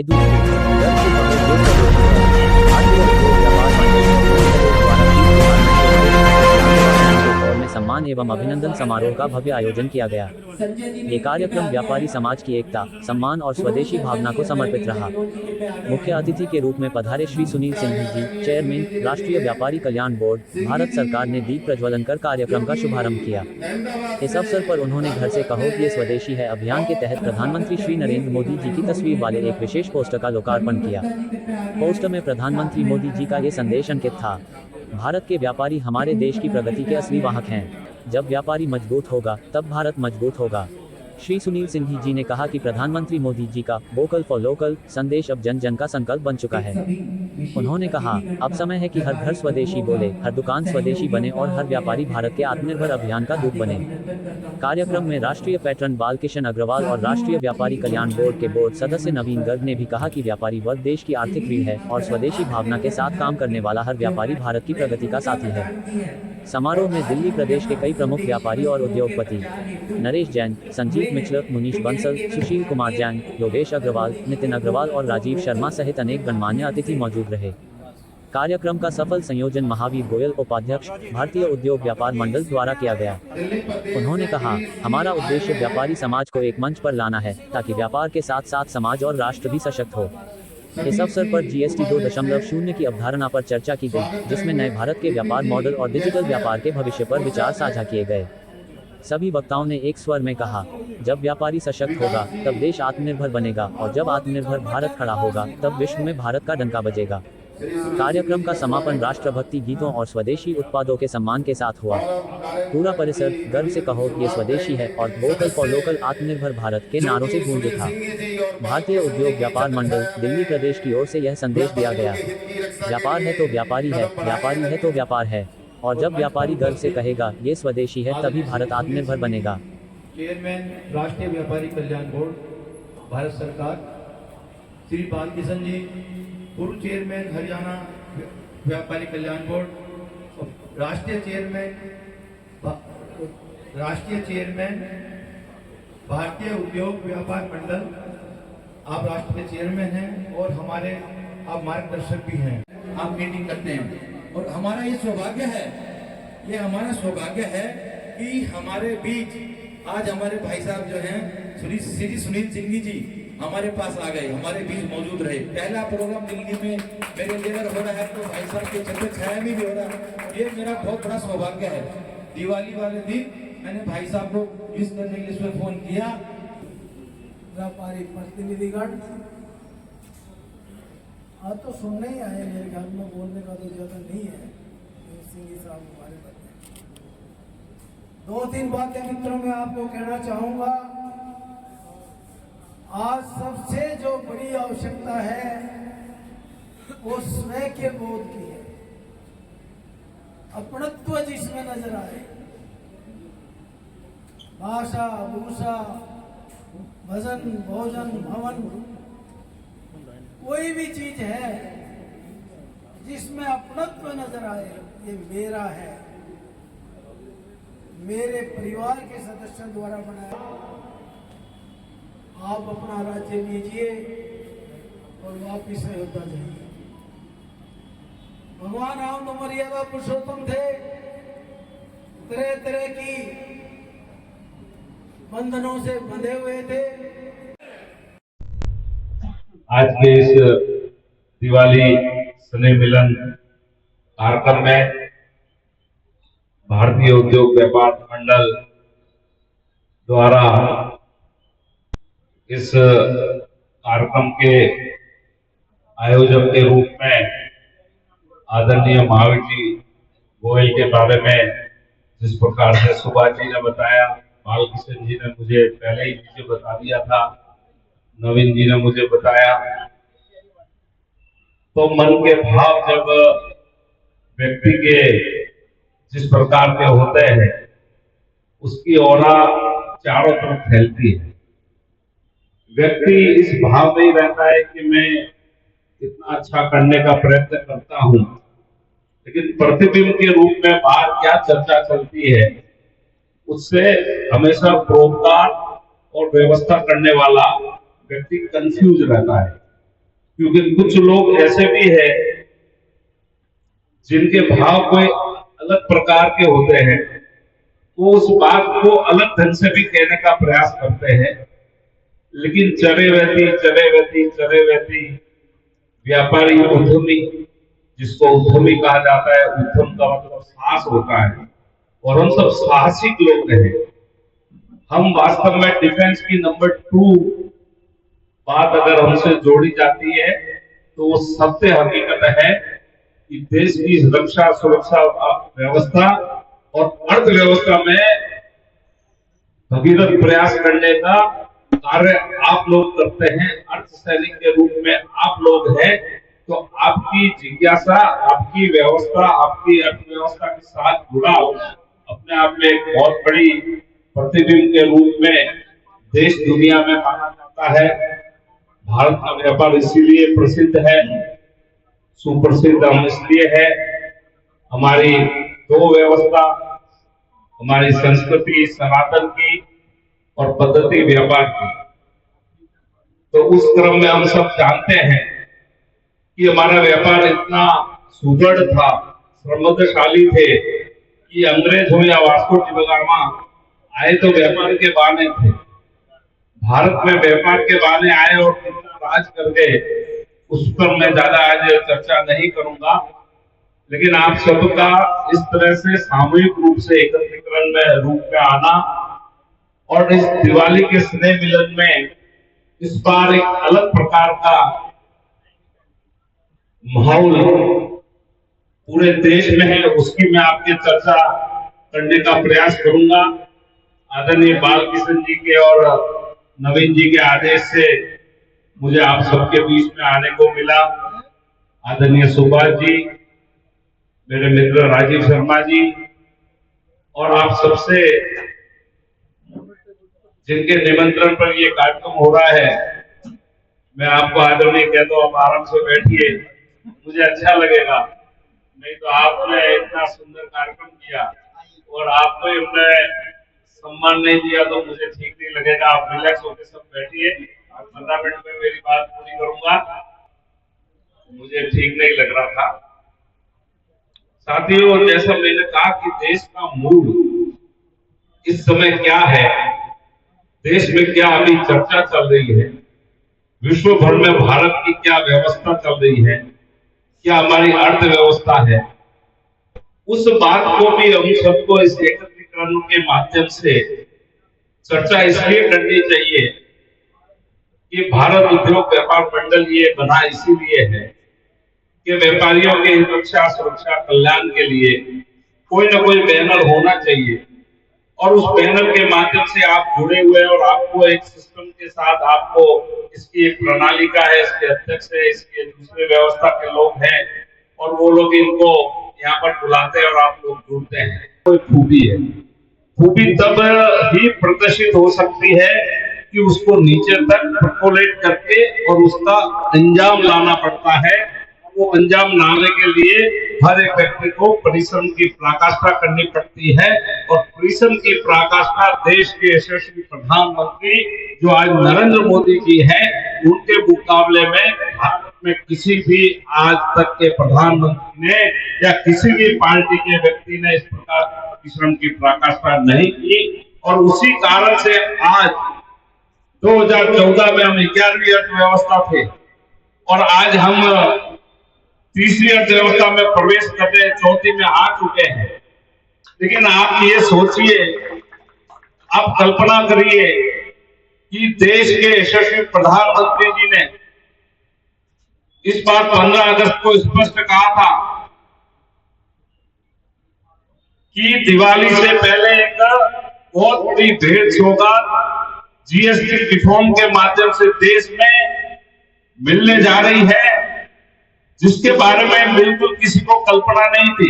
दूसरी घर से बाहर जो स्वदेशी है, भारतीय उद्योग व्यापार मंडल द्वारा में सम्मान एवं अभिनंदन समारोह का भव्य आयोजन किया गया। ये कार्यक्रम व्यापारी समाज की एकता, सम्मान और स्वदेशी भावना को समर्पित रहा। मुख्य अतिथि के रूप में पधारे श्री सुनील सिंघी जी, चेयरमैन, राष्ट्रीय व्यापारी कल्याण बोर्ड, भारत सरकार ने दीप प्रज्वलन कर कार्यक्रम का शुभारंभ किया। इस अवसर पर उन्होंने घर से कहो ये स्वदेशी है अभियान के तहत प्रधानमंत्री श्री नरेंद्र मोदी जी की तस्वीर वाले एक विशेष पोस्टर का लोकार्पण किया। पोस्टर में प्रधानमंत्री मोदी जी का ये संदेश अंकित था, भारत के व्यापारी हमारे देश की प्रगति के असली वाहक हैं। जब व्यापारी मजबूत होगा तब भारत मजबूत होगा। श्री सुनील सिंघी जी ने कहा कि प्रधानमंत्री मोदी जी का वोकल फॉर लोकल संदेश अब जन जन का संकल्प बन चुका है। उन्होंने कहा, अब समय है कि हर घर स्वदेशी बोले, हर दुकान स्वदेशी बने और हर व्यापारी भारत के आत्मनिर्भर अभियान का दूत बने। कार्यक्रम में राष्ट्रीय पैट्रन बालकिशन अग्रवाल और राष्ट्रीय व्यापारी कल्याण बोर्ड के बोर्ड सदस्य नवीन गर्ग ने भी कहा कि व्यापारी वर्ग देश की आर्थिक रीढ़ है और स्वदेशी भावना के साथ काम करने वाला हर व्यापारी भारत की प्रगति का साथी है। समारोह में दिल्ली प्रदेश के कई प्रमुख व्यापारी और उद्योगपति नरेश जैन, संजीव मिश्र, मुनीश बंसल, सुशील कुमार जैन, योगेश अग्रवाल, नितिन अग्रवाल और राजीव शर्मा सहित अनेक गणमान्य अतिथि मौजूद रहे। कार्यक्रम का सफल संयोजन महावीर गोयल, उपाध्यक्ष, भारतीय उद्योग व्यापार मंडल द्वारा किया गया। उन्होंने कहा, हमारा उद्देश्य व्यापारी समाज को एक मंच पर लाना है ताकि व्यापार के साथ साथ समाज और राष्ट्र भी सशक्त हो। इस अवसर पर GST 2.0 की अवधारणा पर चर्चा की गई, जिसमें नए भारत के व्यापार मॉडल और डिजिटल व्यापार के भविष्य पर विचार साझा किए गए। सभी वक्ताओं ने एक स्वर में कहा, जब व्यापारी सशक्त होगा तब देश आत्मनिर्भर बनेगा और जब आत्मनिर्भर भारत खड़ा होगा तब विश्व में भारत का डंका बजेगा। कार्यक्रम का समापन राष्ट्रभक्ति गीतों और स्वदेशी उत्पादों के सम्मान के साथ हुआ। पूरा परिसर गर्व से कहो ये स्वदेशी है और वोकल फॉर लोकल आत्मनिर्भर भारत के नारों से गूंज उठा। भारतीय उद्योग व्यापार मंडल दिल्ली प्रदेश की ओर से यह संदेश दिया गया, व्यापार है तो व्यापारी है, व्यापारी है तो व्यापार है, और जब व्यापारी गर्व से कहेगा ये स्वदेशी है तभी भारत आत्मनिर्भर बनेगा। चेयरमैन राष्ट्रीय व्यापारी कल्याण बोर्ड, भारत सरकार, श्री बालकिशन जी, पूर्व चेयरमैन हरियाणा व्यापारी कल्याण बोर्ड, राष्ट्रीय चेयरमैन भारतीय उद्योग व्यापार मंडल, आप राष्ट्र के चेयरमैन हैं और हमारे आप मार्गदर्शक भी हैं। आप मीटिंग करते हैं और हमारा ये सौभाग्य है, ये हमारा सौभाग्य है कि हमारे बीच आज हमारे भाई साहब जो हैं श्री सुनील सिंघी जी हमारे पास आ गए, हमारे बीच मौजूद रहे। पहला प्रोग्राम दिल्ली में मेरे लेकर हो रहा है तो भाई साहब के छत्र छाया में भी हो रहा है, ये मेरा बहुत बड़ा सौभाग्य है। दिवाली वाले दिन मैंने भाई साहब को विश करने के लिए फोन किया। व्यापारी प्रतिनिधिगण आज तो सुनने ही आए, मेरे ख्याल में बोलने का तो ज्यादा नहीं है। सिंघी साहब हमारे बच्चे, 2-3 बातें मित्रों में आपको कहना चाहूंगा। आज सबसे जो बड़ी आवश्यकता है वो स्वयं के बोध की है, अपनत्व जिसमें नजर आए। भाषा, भूषा, भजन, भोजन, भवन, कोई भी चीज है जिसमें अपनत्व नजर आए, ये मेरा है, मेरे परिवार के सदस्यों द्वारा बनाया। आप अपना राज्य लीजिए और वापिस अयोध्या जाइए। भगवान राम तो मर्यादा पुरुषोत्तम थे, तरह तरह की बंधनों से बंधे हुए थे। आज के इस दिवाली स्नेह मिलन कार्यक्रम में भारतीय उद्योग व्यापार मंडल द्वारा इस कार्यक्रम के आयोजक के रूप में आदरणीय महावीर जी गोयल के बारे में जिस प्रकार से सुभाष जी ने बताया, बालकिशन जी ने मुझे पहले ही चीजें बता दिया था, नवीन जी ने मुझे बताया, तो मन के भाव जब व्यक्ति के जिस प्रकार के होते हैं उसकी औरा चारों तरफ फैलती है। व्यक्ति इस भाव में ही रहता है कि मैं इतना अच्छा करने का प्रयत्न करता हूं, लेकिन प्रतिबिंब के रूप में बाहर क्या चर्चा चलती है उससे हमेशा परोपकार और व्यवस्था करने वाला व्यक्ति कंफ्यूज रहता है। क्योंकि कुछ लोग ऐसे भी हैं जिनके भाव कोई अलग प्रकार के होते हैं, वो उस बात को अलग ढंग से भी कहने का प्रयास करते हैं, लेकिन चरे व्यती व्यापारी उद्यमी, जिसको उद्यमी कहा जाता है, उद्यम का मतलब साहस होता है, और हम सब साहसिक लोग हैं। हम वास्तव में डिफेंस की नंबर 2 बात अगर हमसे जोड़ी जाती है तो वो सत्य हकीकत है कि देश की रक्षा सुरक्षा व्यवस्था और अर्थव्यवस्था में भगीरथ प्रयास करने का कार्य आप लोग करते हैं। अर्थ सैनिक के रूप में आप लोग हैं, तो आपकी जिज्ञासा, आपकी व्यवस्था, आपकी अर्थव्यवस्था के साथ जुड़ा अपने आप में एक बहुत बड़ी प्रतिबिंब के रूप में देश दुनिया में माना जाता है। भारत का व्यापार इसीलिए प्रसिद्ध है, सुप्रसिद्ध हम इसलिए है, हमारी दो व्यवस्था, हमारी संस्कृति सनातन की और पद्धति व्यापार की। तो उस क्रम में हम सब जानते हैं कि हमारा व्यापार इतना सुदृढ़ था, समृद्धशाली थे कि अंग्रेज हो या वास्को डी गामा आए तो व्यापार के बहाने थे। भारत में व्यापार के बहाने आए और कितना राज कर गए, उस पर मैं ज्यादा आज चर्चा नहीं करूंगा, लेकिन आप सबका इस तरह से सामूहिक रूप से एकत्रीकरण में रूप में आना और इस दिवाली के स्नेह मिलन में इस बार एक अलग प्रकार का माहौल पूरे देश में है, उसकी मैं आपके चर्चा करने का प्रयास करूंगा। आदरणीय बालकिशन जी के और नवीन जी के आदेश से मुझे आप सबके बीच में आने को मिला। आदरणीय सुभाष जी, मेरे मित्र राजीव शर्मा जी और आप सबसे जिनके निमंत्रण पर ये कार्यक्रम हो रहा है, मैं आपको आदरणीय कहता हूं, आप आराम से बैठिए, मुझे अच्छा लगेगा। नहीं तो आपने इतना सुंदर कार्यक्रम किया और आपको हमने सम्मान नहीं दिया तो मुझे ठीक नहीं लगेगा। आप रिलैक्स होकर सब बैठिए, 15 मिनट में मेरी बात पूरी करूंगा, मुझे ठीक नहीं लग रहा था। साथियों, जैसा मैंने कहा कि देश का मूड इस समय क्या है, देश में क्या अभी चर्चा चल रही है, विश्व भर में भारत की क्या व्यवस्था चल रही है, क्या हमारी अर्थव्यवस्था है, उस बात को भी हम सबको इस एकत्रीकरण के माध्यम से चर्चा इसलिए करनी चाहिए कि भारत उद्योग व्यापार मंडल ये बना इसीलिए है कि व्यापारियों के रक्षा सुरक्षा कल्याण के लिए कोई ना कोई बैनर होना चाहिए, और उस बैनर के माध्यम से आप जुड़े हुए और आपको एक सिस्टम के साथ, आपको इसकी एक प्रणाली का है, इसके अध्यक्ष है, इसके दूसरे व्यवस्था के लोग हैं और वो लोग इनको यहाँ पर बुलाते हैं और आप लोग जुड़ते हैं। कोई खूबी है, खूबी तब ही प्रदर्शित हो सकती है कि उसको नीचे तक परकोलेट करके और उसका अंजाम लाना पड़ता है। वो अंजाम लाने के लिए हर एक व्यक्ति को परिश्रम की पराकाष्ठा करनी पड़ती है, और परिश्रम की पराकाष्ठा देश के यशस्वी प्रधानमंत्री जो आज नरेंद्र मोदी जी हैं, उनके मुकाबले में भारत में किसी भी आज तक के प्रधानमंत्री ने या किसी भी पार्टी के व्यक्ति ने इस प्रकार परिश्रम की पराकाष्ठा नहीं की। और उसी कारण से आज 2014 में हम 11वीं अर्थव्यवस्था थे और आज हम तीसरी अर्थव्यवस्था में प्रवेश करके चौथी में आ चुके हैं। लेकिन आप ये सोचिए, आप कल्पना करिए कि देश के यशस्वी प्रधानमंत्री जी ने इस बार 15 अगस्त को स्पष्ट कहा था कि दिवाली से पहले एक बहुत बड़ी भेंट सौगात जीएसटी रिफॉर्म के माध्यम से देश में मिलने जा रही है, जिसके बारे में बिल्कुल किसी को कल्पना नहीं थी।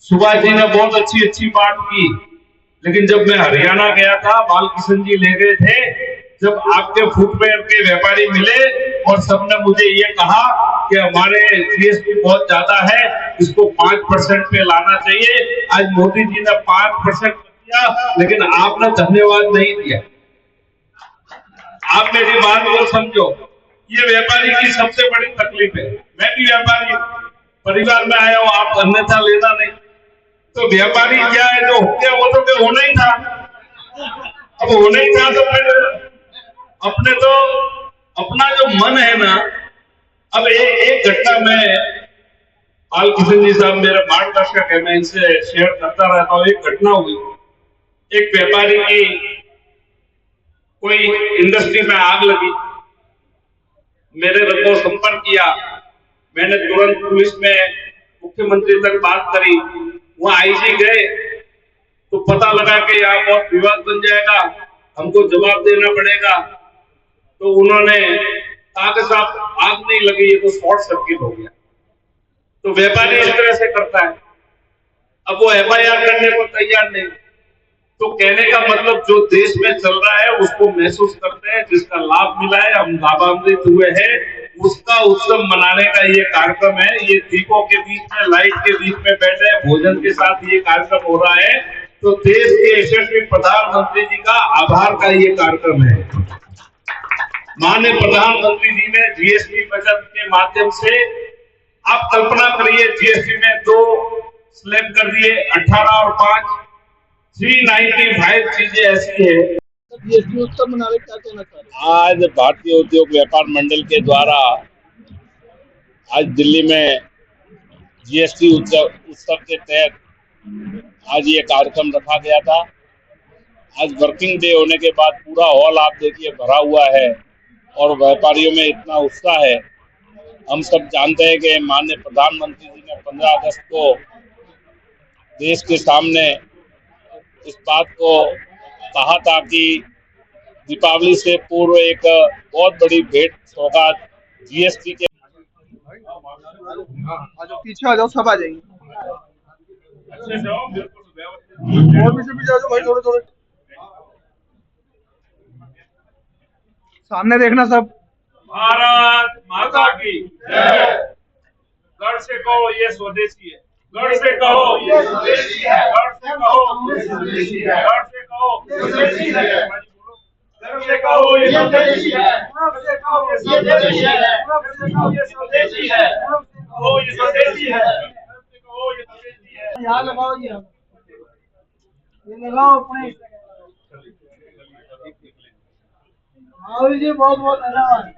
सुभाष जी ने बहुत अच्छी बात की, लेकिन जब मैं हरियाणा गया था, बालकिशन जी ले गए थे, जब आपके फुटवेयर के व्यापारी मिले और सबने मुझे ये कहा कि हमारे जीएसटी बहुत ज्यादा है, इसको 5% पे लाना चाहिए। आज मोदी जी ने 5% दिया, लेकिन आपने धन्यवाद नहीं दिया। आप मेरी बात को समझो ये व्यापारी की सबसे बड़ी तकलीफ है। मैं भी व्यापारी परिवार में आया हूं, आप अन्यथा लेना नहीं। तो व्यापारी क्या है, जो हो गया वो तो होना ही था। अब होना ही था तो फिर अपने तो अपना जो मन है ना, अब एक घटना में पाल किशन जी साहब मेरा मार्गदर्शक है, मैं इनसे शेयर करता रहता हूँ। एक घटना हुई, एक व्यापारी की कोई इंडस्ट्री में आग लगी, मेरे को संपर्क किया, मैंने तुरंत पुलिस में मुख्यमंत्री तक बात करी, वहां आईजी गए तो पता लगा कि यहाँ बहुत विवाद बन जाएगा, हमको जवाब देना पड़ेगा। तो उन्होंने कहा कि साहब आग नहीं लगी, ये तो शॉर्ट सर्किट हो गया। तो व्यापारी इस तरह से करता है। अब वो एफआईआर करने को तैयार नहीं। तो कहने का मतलब जो देश में चल रहा है उसको महसूस करते हैं, जिसका लाभ मिला है, हम लाभान्वित हुए हैं, उसका उत्सव मनाने का ये कार्यक्रम है। ये दीपों के बीच में, लाइट के बीच में बैठे भोजन के साथ ये कार्यक्रम हो रहा है। तो देश के यशस्वी प्रधानमंत्री जी का आभार का ये कार्यक्रम है। माननीय प्रधानमंत्री जी ने जीएसटी बचत के माध्यम से, आप कल्पना करिए, जीएसटी में 2 स्लैब कर दिए, 18 और 5, 395 चीजें ऐसी है। जीएसटी उत्सव मनाने क्या कहना चाह रहे हैं? आज भारतीय उद्योग व्यापार मंडल के द्वारा आज दिल्ली में जीएसटी उत्सव के तहत आज ये कार्यक्रम रखा गया था। आज वर्किंग डे होने के बाद पूरा हॉल आप देखिए भरा हुआ है और व्यापारियों में इतना उत्साह है। हम सब जानते हैं कि माननीय प्रधानमंत्री जी ने 15 अगस्त को देश के सामने इस बात को कहा था कि दीपावली से पूर्व एक बहुत बड़ी भेंट सौगात जीएसटी के। पीछे आ जाओ, सब आ जाएंगे। और पीछे आ जाओ भाई, थोड़े थोड़े सामने देखना सब। भारत माता की जय। गर्व से कहो ये स्वदेशी है, गर्व से कहो ये स्वदेशी है, गर्व से कहो ये स्वदेशी है, गर्व से कहो ये स्वदेशी है, गर्व से कहो ये स्वदेशी है, गर्व से कहो ये स्वदेशी है, गर्व से कहो ये स्वदेशी है, गर्व से कहो ये स्वदेशी है, गर्व से कहो ये स्वदेशी है। यहाँ लगाओ, ये लगाओ अपने। हाँ जी, बहुत बहुत धन्यवाद।